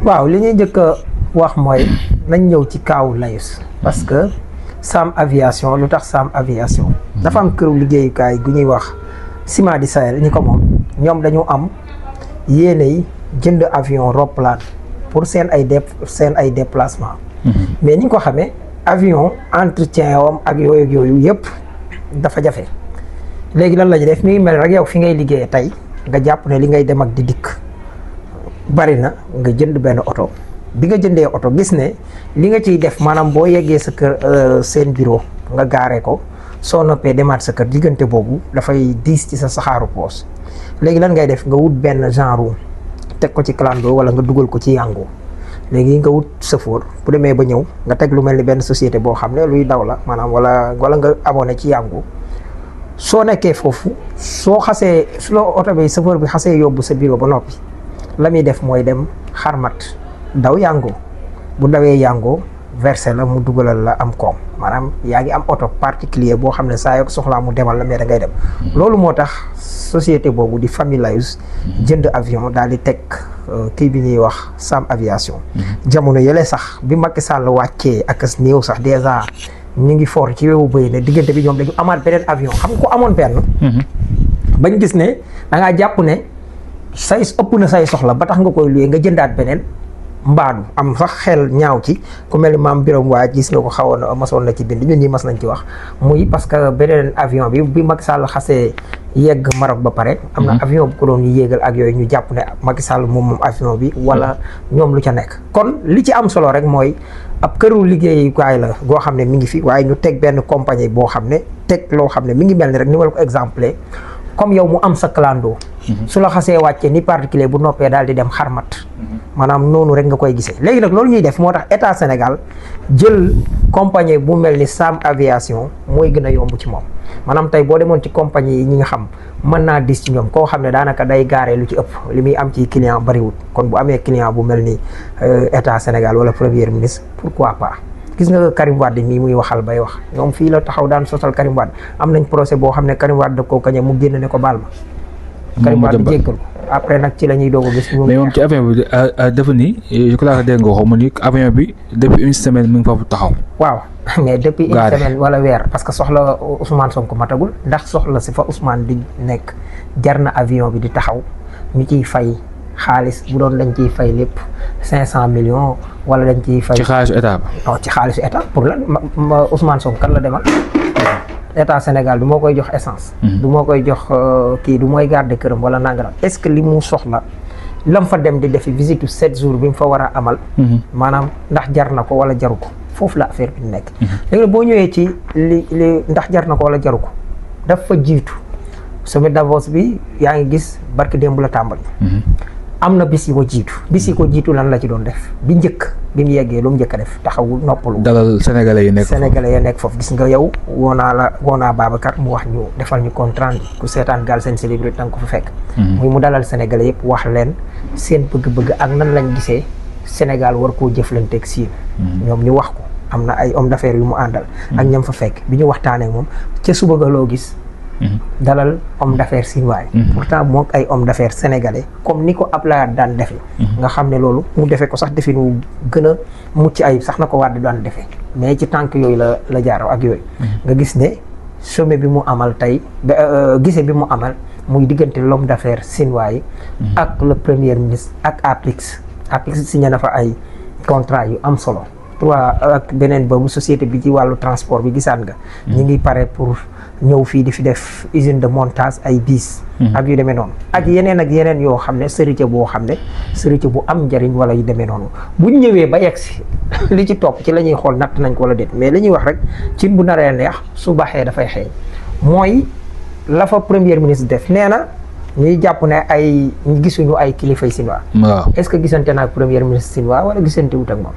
waaw li ñuy njëkk a wax mooy nañ ñëw ci kaawu Layus parce que Sam Aviation lu tax Sam Aviation dafa am këru liggéeyukaay gu ñuy wax Ciment du Sahel ñi ko moom ñoom dañu am yéene yi jënd avion roplaan pour seen ay déplacement mais ni ñu ko xamee avion entretien wam ak yooyu yëpp dafa jafe léegi lan la ñu def mi ngi mel rek yow fi ngay liggéeyee tey nga jàpp ne li ngay dem ak di dikk bari na nga jënd benn oto bi nga jëndee oto gis ne li nga ciy def maanaam boo yeggee sa kër seen bureau nga gaaree ko soo noppee demaat sa kër diggante boobu dafay diis ci sa saxaaru poos léegi lan ngay def nga wut benn genre teg ko ci clando wala nga dugal ko ci Yango léegi nga wut sëfoor bu demee ba ñëw nga teg lu mel ni benn société boo xam ne luy daw la maanaam wala nga abonné ci Yango soo nekkee foofu soo xasee su la oto bi sëfoor bi xasee yóbbu sa bureau ba noppi la muy def mooy dem xarmat daw Yango bu dawee Yango versé la mu dugalal la am koom maanaam yaa ngi am oto particulier boo xam ne saa yoo soxlaa mu demal la mais da ngay dem loolu moo tax société boobu di famille Layus jënd avion daal di teg kii bi ñuy wax Sam Aviation jamono yële sax bi Macky Sall wàccee ak néew sax dèjà ñu ngi for ci wewu bëy ne diggante bi ñoom dañu amaat beneen avion xam nga ko amoon benn bañ gis ne da ngaa jàpp ne say ëpp na say soxla ba tax nga koy luyee nga jëndaat beneen mbaadu am sax xel ñaaw ci ku mel ni maam Biram waa gis nga ko xawoon masoon na ci bind ñun ñi mas nañ ci wax muy parce que beneen avion bi Macky Sall xasee yegg Maroc ba pare am na avion bu ko doon yéegal ak yooyu ñu jàpp ne Macky Sall moom avion bi wala ñoom lu ca nekk kon li ci am solo rek mooy ab këru liggéeyukaay la goo xam ne mi ngi fi waaye ñu teg benn compagnie boo xam ne teg loo xam ne mi ngi mel ni rek ni ma la ko exemplé comme yow mu am sa clando su la xasee wàccee ni particulier bu noppee daal di dem xarmat maanaam noonu rek nga koy gisee léegi nag loolu ñuy def moo tax état Sénégal jël compagnie bu mel ni Sam Aviation mooy gën a yomb ci moom maanaam tey boo demoon ci compagnie yi ñi nga xam mën naa dis ci ñoom koo xam ne daanaka day gaaree lu ci ëpp li muy am ci client bariwul kon bu amee client bu mel ni état Sénégal wala premier ministre pourquoi pas gis nga Karim Wade mii muy waxal bay wax ñoom fii la taxaw daan sosal Karim Wade am nañ procès boo xam ne Karim Wade da koo kañe mu génn ne ko baal ma Karim Wade jéggal ko après nag ci la ñuy doog a gis mais moom ci avion bi dafa ni je crois que dégg nga ko mu ni avion bi depuis une semaine mi ngi foofu taxaw waaw mais depuis une semaine wala weer parce que soxla Ousmane Sonko matagul ndax soxla si fa Ousmane di nekk jar na avion bi di taxaw ñu ciy fay xaalis bu doon dañ ciy fay lépp 500 millions wala dañ ciy fay. ci xaalisu état ba. non ci xaalisu état pour lan Ousmane Sonko kan la demal. état Sénégal du moo koy jox essence. du moo koy jox kii du mooy garder këram wala nangaram est-ce que li mu soxla lam fa dem di defi visite 7 jours bi mu fa war a amal. maanaam ndax jar na ko wala jaru ko foofu la affaire bi nekk. léegi boo ñëwee ci li ndax jar na ko wala jaru ko daf fa jiitu sommet Davos bi yaa ngi gis barki démb la tàmbali. am na bis yi ko jiitu lan la ci doon def bi njëkk bi mu yeggee lu mu njëkk a def taxawul noppalu. dalal sénégalais yi nekk foofu gis nga yow woo naa Babacar mu wax ñu defal ñu compte rendu ku seetaan Galsen Célébrité da nga ko fa fekk. muy mu dalal sénégalais yëpp wax leen seen bëgg-bëgg ak nan lañ gisee Sénégal war koo jëflanteeg Siin. ñoom ñu wax ko am na ay homme d'affaires yu mu àndal. ak ñam fa fekk bi ñu waxtaanee moom ca suba ga loo gis. dalal homme d'affaires chinois pourtant moom ay homme d'affaires sénégalais comme ni ko Ablaye daan defee nga xam ne loolu mu defee ko sax defin wu gën a mucc ayib sax na ko Wade daan defee mais ci tànk yooyu la jaaroo ak yooyu nga gis ne sommet bi mu amal tey gise bi mu amal muy diggante l'homme d'affaires chinois yi ak le premier ministre ak Apix signé na fa ay contrat yu am solo ak beneen boobu société bi ci wàllu transport bi gisaan nga ñi ngi pare pour ñëw fii di fi def usine de montage ay bis ak yu demee noonu ak yeneen yoo xam ne sërite boo xam ne sërite bu am njariñ wala yu demee noonu buñ ñëwee ba yegg si li ci topp ci la ñuy xool natt nañ ko wala déet mais li ñuy wax rek ci bu naree neex su baxee dafay xeeñ mooy la fa premier ministre def nee na ñuy jàpp ne ay gisuñu ay kilifay chinois est-ce que gisante na ak premier ministre chinois wala gisante wut ak moom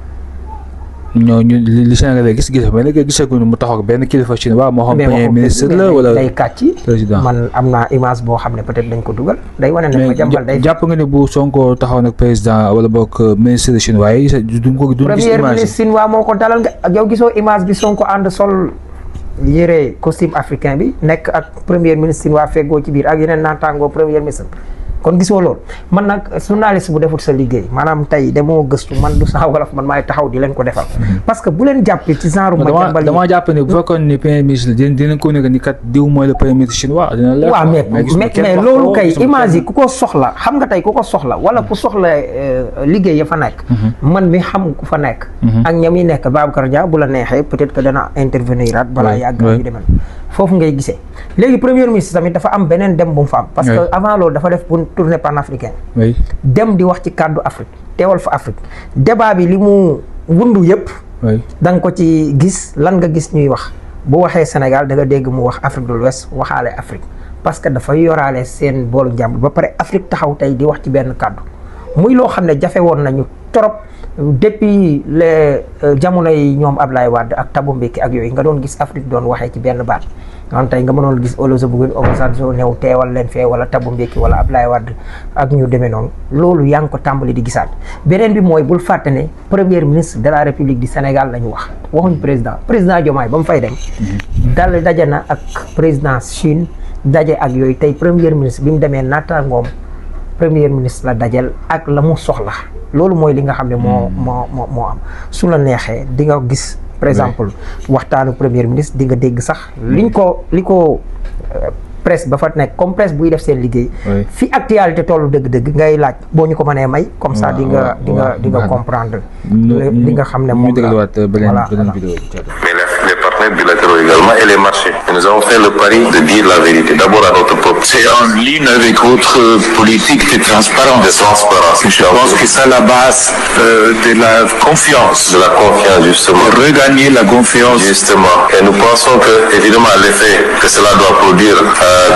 ñooñu li Sénégalais gis mais nag gisaguñu mu taxaw benn kilifa Chine waaw moo xam premier ministre la wala day kàcci président man am naa image boo xam ne peut-être dañ ko dugal day wane ne ma jàmbal day jàpp nga ne bu Sonko taxaw nag président wala boog ministre chinois yi du ko du gis image premier ministre chinois moo ko dalal nga ak yow gisoo image bi Sonko ànd sol yére costume africain bi nekk ak premier ministre chinois feggoo ci biir ak yeneen naataangoo premier ministre kon gisoo loolu man nag journaliste bu defut sa liggéey maanaam tey demoo gëstu man du saa wolof man maay taxaw di leen ko defal parce que bu leen jàppee ci genre dama jàpp ne bu fekkoon ni premier ministre dinañ ko nekk ni kat diw mooy le premier ministre chinois dina leer. waaw mais loolu kay image yi ku ko soxla xam nga tey ku ko soxla wala ku soxla liggéey ya fa nekk man mi xam ku fa nekk ak ñam yi nekk Babacar Dia bu la neexee peut-être que dana intervenir at balaa yàgg yu demee foofu ngay gisee léegi premier ministre tamit dafa am beneen dem bu mu fa am parce que avant loolu dafa def bu tournée panafricaine dem di wax ci kàddu Afrique teewal fa Afrique débat bi li mu wundu yëpp da nga ko ci gis lan nga gis ñuy wax bu waxee Sénégal da nga dégg mu wax Afrique de l'Ouest waxaale Afrique parce que dafa yoraale seen boolu njàmbur ba pare Afrique taxaw tey di wax ci benn kàddu muy loo xam ne jafe woon nañu trop depuis les jamono yi ñoom Ablaye Wade ak Thabo Mbeki ak yooyu nga doon gis Afrique doon waxee ci benn baat xam tey nga mënoon gis Olusegun Obasanjo new teewal leen fee wala Thabo Mbeki wala Ablaye Wade ak ñu demee noonu loolu yaa ngi ko tàmbali di gisaat beneen bi mooy bul fàtte ne premier ministre de la République du Sénégal la ñu wax waxuñ président Diomaye ba mu fay dem daje na ak président Chine daje ak yooyu tey premier ministre bi mu demee naataangoom premier ministre la dajal ak la mu soxla loolu mooy li nga xam ne moo am su la neexee di nga gis par exemple waxtaanu premier ministre di nga dégg sax li ko presse ba fa nekk comme presse buy def seen liggéey fi actualité tollu dëgg-dëgg ngay laaj boo ñu ko mënee may comme ça di nga comprendre li nga xam ne moom les partenaires bilatéraux également et les marchés. Et nous avons fait le pari de dire la vérité. D'abord à notre peuple. C'est en ligne avec votre politique de transparence. De transparence. Je pense que c'est la base de la confiance. De la confiance, justement. De regagner la confiance. Justement. Et nous pensons que, évidemment, l'effet que cela doit produire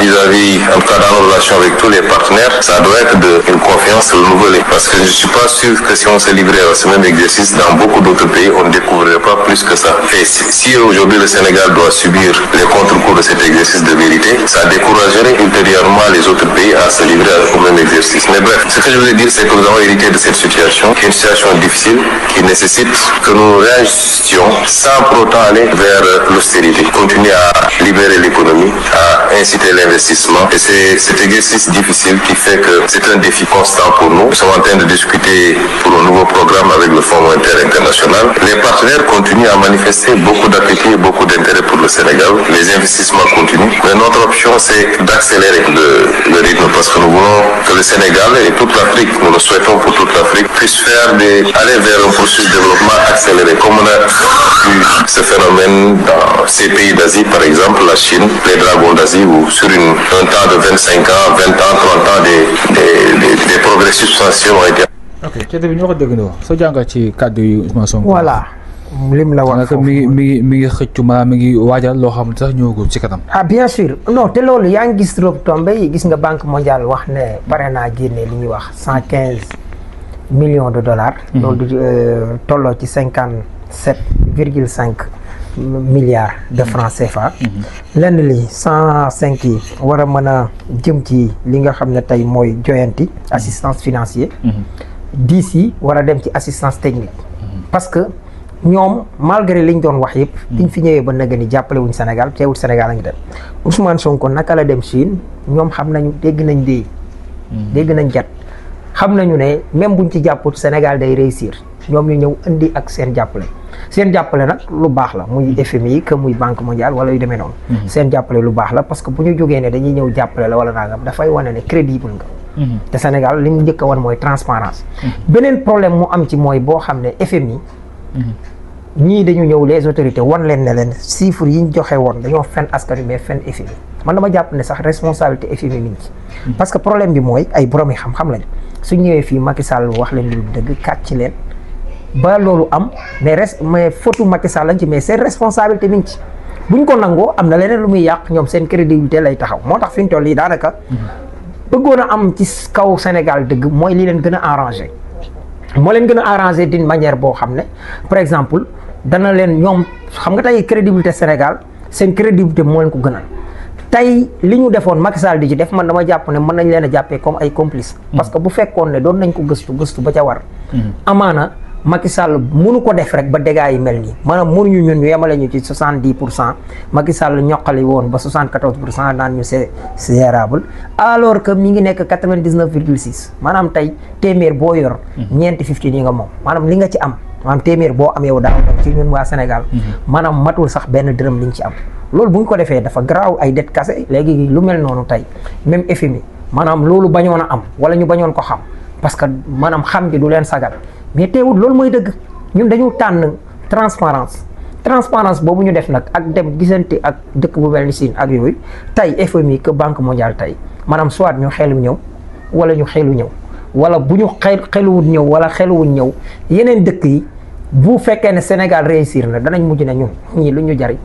vis-à-vis, en tout cas dans nos relations avec tous les partenaires, ça doit être une confiance renouvelée. Parce que je ne suis pas sûr que si on se livrait à ce même exercice dans beaucoup d'autres pays, on ne découvrirait pas plus que ça. Et si aujourd'hui le Sénégal doit subir les contre-coups de cet exercice de vérité, ça découragerait ultérieurement les autres pays à se livrer au même exercice. Mais bref, ce que je voulais dire, c'est que nous avons hérité de cette situation, qui est une situation difficile, qui nécessite que nous réagissions sans pour autant aller vers l'austérité, continuer à libérer l'économie, à inciter l'investissement. Et c'est cet exercice difficile qui fait que c'est un défi constant pour nous. Nous sommes en train de discuter pour un nouveau programme avec le Fonds monétaire international. Les partenaires continuent à manifester beaucoup d'appétit et beaucoup d'intérêt pour le Sénégal. Les investissements continuent. Mais notre option, c'est d'accélérer le rythme parce que nous voulons que le Sénégal et toute l'Afrique, nous le souhaitons pour toute l'Afrique, puissent aller vers un processus de développement accéléré. Comme on a vu ce phénomène dans ces pays d'Asie, par exemple, la Chine, les dragons d'Asie, où sur un temps de 25 ans, 20 ans, 30 ans, des progrès substantiels ont été. Ok, Keita bi ñu ko déggandoo soo jàngat ci kàddu yi Ousmane Sonko. voilà lim la wax foofu mi ngi xëccu ma mi ngi waajal loo xam ne sax ñëwagul ci kanam. ah bien sûr non te loolu yaa ngi gis retombées yi gis nga banque mondiale wax ne pare naa génne li ñuy wax 115 millions de dollars. loolu du tolloo ci 57,5 milliards de francs CFA. lenn li 105 yi war a mën a jëm ci li nga xam ne tey mooy joyanti assistance financière. 10 yi war a dem ci assistance technique. parce que ñoom malgré liñ doon wax yëpp. biñ fi ñëwee ba nag ni jàppale wuñ Sénégal teewul Sénégal a ngi dem Ousmane Sonko naka la dem Chine ñoom xam nañu dégg nañ dee. dégg nañ jat xam nañu ne même buñ ci jàpput Sénégal day réussir ñoom ñu ñëw indi ak seen jàppale nag lu baax la muy FMI que muy banque mondiale wala yu demee noonu. seen jàppale lu baax la parce que bu ñu jógee ne dañuy ñëw jàppale la wala nangam dafay wane ne crédible nga. te Sénégal li mu njëkk a wan mooy transparence beneen problème mu am ci mooy boo xam ne FMI ñii dañu ñëw les autorités wan leen ne leen chiffres yi ñu joxe woon dañoo fen askan wi mais fen FMI man dama jàpp ne sax responsabilité FMI mi ngi ci parce que problème bi mooy ay borom yi xam-xam lañ su ñëwee fii Macky Sall wax leen lu dëgg kàcc leen ba loolu am mais faute Macky Sall lañ ci mais seen responsabilité mi ngi ci buñ ko nangoo am na leneen lu muy yàq ñoom seen crédibilité lay taxaw moo tax fi ñu toll yi daanaka bëggoon a am ci kaw Sénégal dëgg mooy li leen gën a arrangé moo leen gën a arrangé d'une manière boo xam ne par exemple dana leen ñoom xam nga tey crédibilité Sénégal seen crédibilité moo leen ko gënal tey li ñu defoon Macky Sall di ci def man dama jàpp ne mën nañ leen a jàppee comme ay complice parce que bu fekkoon ne doon nañ ko gëstu ba ca war amaana Macky Sall mënu ko def rek ba dégâts yi mel nii maanaam mënuñu ñun ñu yemale ñu ci 70% Macky Sall ñoqali woon ba 74% naan ñu c'est gérable alors que mi ngi nekk 99,6 maanaam tey téeméer boo yor. ñeenti 50 yi nga moom maanaam li nga ci am maanaam téeméer boo am yow daaw ci ñun waa Sénégal. maanaam matul sax benn dërëm liñ ci am. loolu bu ñu ko defee dafa garaaw ay det kase léegi lu mel noonu tey même FMI maanaam loolu bañoon a am wala ñu bañoon ko xam parce que maanaam xam gi du leen sagal. mais teewul loolu mooy dëgg ñun dañu tànn transparence boobu ñu def nag ak dem gisante ak dëkk bu mel ni Chine ak yooyu tey FMI que Banque mondiale tey maanaam soit ñu xelu ñëw wala ñu xelu ñëw wala bu ñu xeluwul ñëw wala xeluwul ñëw yeneen dëkk yi bu fekkee ne Sénégal réussir na danañ mujj ne ñun ñii lu ñu jariñ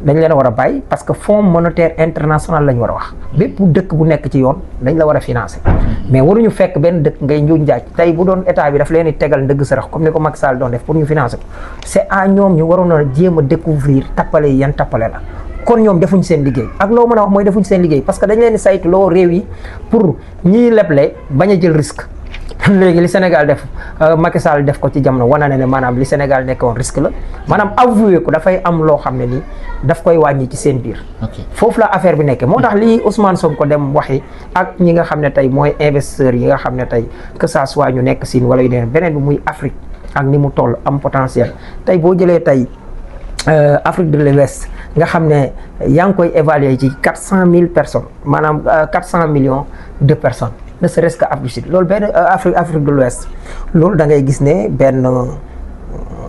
dañ leen a war a bàyyi parce que Fonds monétaire international la ñu war a wax bépp dëkk bu nekk ci yoon dañ la war a financer mais waruñu fekk benn dëkk ngay njuuj njaaj tey bu doon état bi daf leen di tegal ndëgg sarax comme ni ko Macky Sall doon def pour ñu financer ko c'est à ñoom ñu waroon a jéem a découvrir tappale yi yan tappale la kon ñoom defuñ seen liggéey ak loo mën a wax mooy defuñ seen liggéey parce que dañ leen di saytu loo réew yi pour ñiy leble bañ a jël risque léegi li Sénégal def Macky Sall def ko ci jamono wane na ne maanaam li Sénégal nekkoon risque la maanaam avoué ko dafay am loo xam ne ni daf koy wàññi ci seen biir. foofu la affaire bi nekkee moo tax lii Ousmane Sonko dem waxi ak ñi nga xam ne tey mooy investisseurs yi nga xam ne tey que ça soit ñu nekk Chine wala yu ne beneen bi muy Afrique ak ni mu toll am potentiel tey boo jëlee tey Afrique de l'Ouest nga xam ne yaa ngi koy évaluer ci 400 000 personnes maanaam 400 millions de personnes. ne serait-ce que Afrique du Sud loolu benn Afrique de l'Ouest loolu da ngay gis ne benn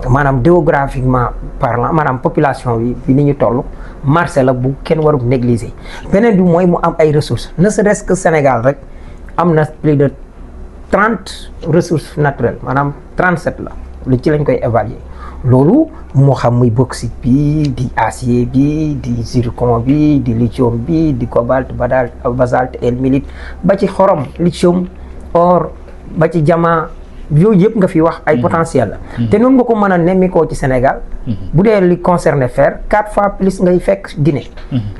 maanaam géographiquement parlant maanaam population bi ni ñu toll marché la bu kenn warul négliger beneen bi mooy mu am ay ressources ne serait-ce que Sénégal rek am na plus de 30 ressources naturelles maanaam 37 la lu ci lañ koy évaluer loolu moo xam muy bauxite bi di acier bi di zircon bi di lithium bi di cobalt basalte ilménite ba ci xorom lithium or ba ci diamant yooyu yëpp nga fi wax ay potentiel la te noonu nga ko mën a nemmikoo ci Sénégal bu dee li concerné fer 4 fois plus ngay fekk Guinée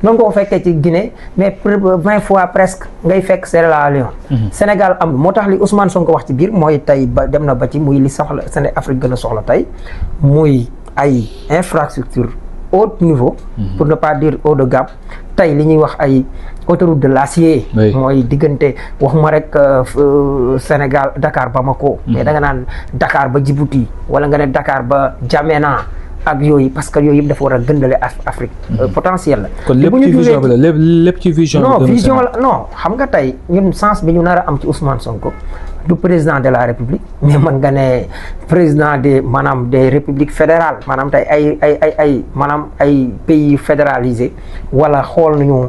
noonu nga ko fekkee ci Guinée mais 20 fois presque ngay fekk Sierra Leone Sénégal am moo tax li Ousmane Sonko wax ci biir mooy tey ba dem na ba ci muy li soxla Sénégal Afrique gën a soxla tey muy ay infrastructure haut niveau pour ne pas dire haut de gamme tey li ñuy wax ay autoroute de l'acier mooy diggante waxuma rek Sénégal Dakar Bamako mais da nga naan Dakar ba Djibouti wala nga ne Dakar ba N'Djamena ak yooyu parce que yooyu yëpp dafa war a gëndale Afrique potentiel la kon lépp ci vision bi la lépp ci vision non vision la non xam nga tey ñun sens bi ñu nar a am ci Ousmane Sonko du président de la République mais man nga ne président maanaam des républiques fédérales maanaam tey ay maanaam ay pays fédéralisé wala xool nañu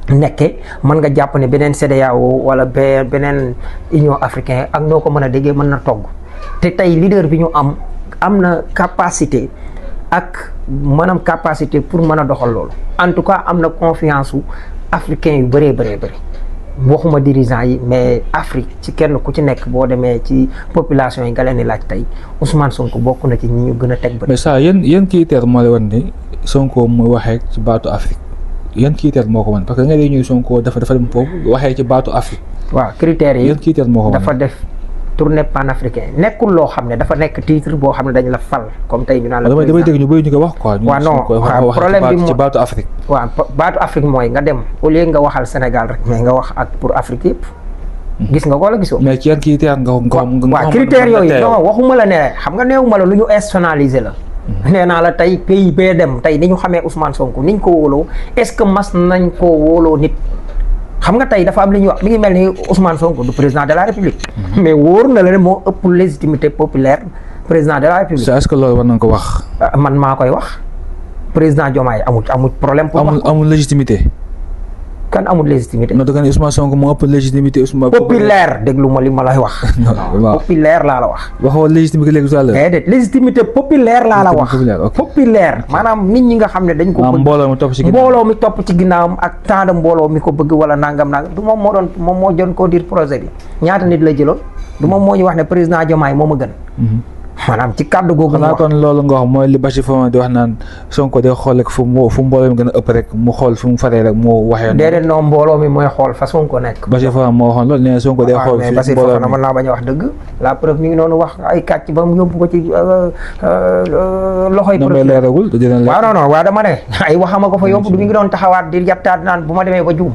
nekke mën nga jàpp ne beneen CEDEAO wala beneen Union africaine ak noo ko mën a déggee mën na togg te tey leader bi ñu am na capacité ak maanaam capacité pour mën a doxal loolu en tout cas am na confiance u africain yu bëree bëri waxuma dirigeant yi mais Afrique ci kenn ku ci nekk boo demee ci population yi nga leen di laaj tey Ousmane Sonko bokk na ci ñi ñu gën a teg bët. mais ça yéen critère moo lay wan ni Sonko mooy waxee ci baatu Afrique yan critère moo ko wan parce que nga dee ñuy Sonko dafa dem foofu waxee ci baatu Afrique. waaw critères yi yan critère moo ko wan dafa def tournée panafricaine nekkul loo xam ne dafa nekk titre boo xam ne dañ la fal comme tey ñu naan la. damay dégg ñu bëri ñu ko wax quoi. waaw non problème bi ci baatu Afrique. waaw baatu Afrique mooy nga dem au lieu nga waxal Sénégal rek mais nga wax ak pour Afrique yëpp. gis nga ko wala gisoo. mais ci yan critère nga waaw critères yooyu non waxuma la ne xam nga neewuma la lu ñu institutionnalisé la. nee naa la tey pays bee dem tey ni ñu xamee Ousmane Sonko niñ ko wóoloo est-ce que mas nañ koo wóoloo nit. xam nga tey dafa am li ñuy wax mi ngi mel ni Ousmane Sonko du président de la République. mais wóor na la ne moo ëpp légitimité populaire président de la République. est-ce que loolu war nañ ko wax. man maa koy wax président Diomaye amul problème. pour wax amul légitimité. kan amul légitimité. non da nga ne Ousmane Sonko moo ëpp légitimité Ousmane. populaire déglu ma li ma lay wax. waaw populaire laa la wax. waxoo légitimité léegi tout à l'heure. déedéet légitimité populaire laa la wax. populaire maanaam nit ñi nga xam ne dañ ko bëgg. mbooloo mi topp ci ginnaawam ak temps de mbooloo mi ko bëgg wala nangam du moom moo doon koo dire projet bi ñaata nit la jëloon du moom moo ñu wax ne président Diomaye moo ma gën. maanaam ci kàddu googu xanaa kon loolu nga wax mooy li Bachir Fama di wax naan Sonko day xool rek fu mbooloo mi gën a ëpp rek mu xool fu mu faree rek mu waxee. déedéet non mbooloo mi mooy xool fa Sonko nekk. Bachir Fama moo waxoon loolu nee na Sonko day xool mais Bachir Fama mën naa bañ a wax dëgg la preuve mi ngi noonu wax ay kàcc ba mu yóbbu ko ci loxoy. non leeragul dina leer. waaw non non waaw dama ne ay waxama ko fa yóbbu du mi ngi doon taxawaat di yattaat naan bu ma demee ba juum.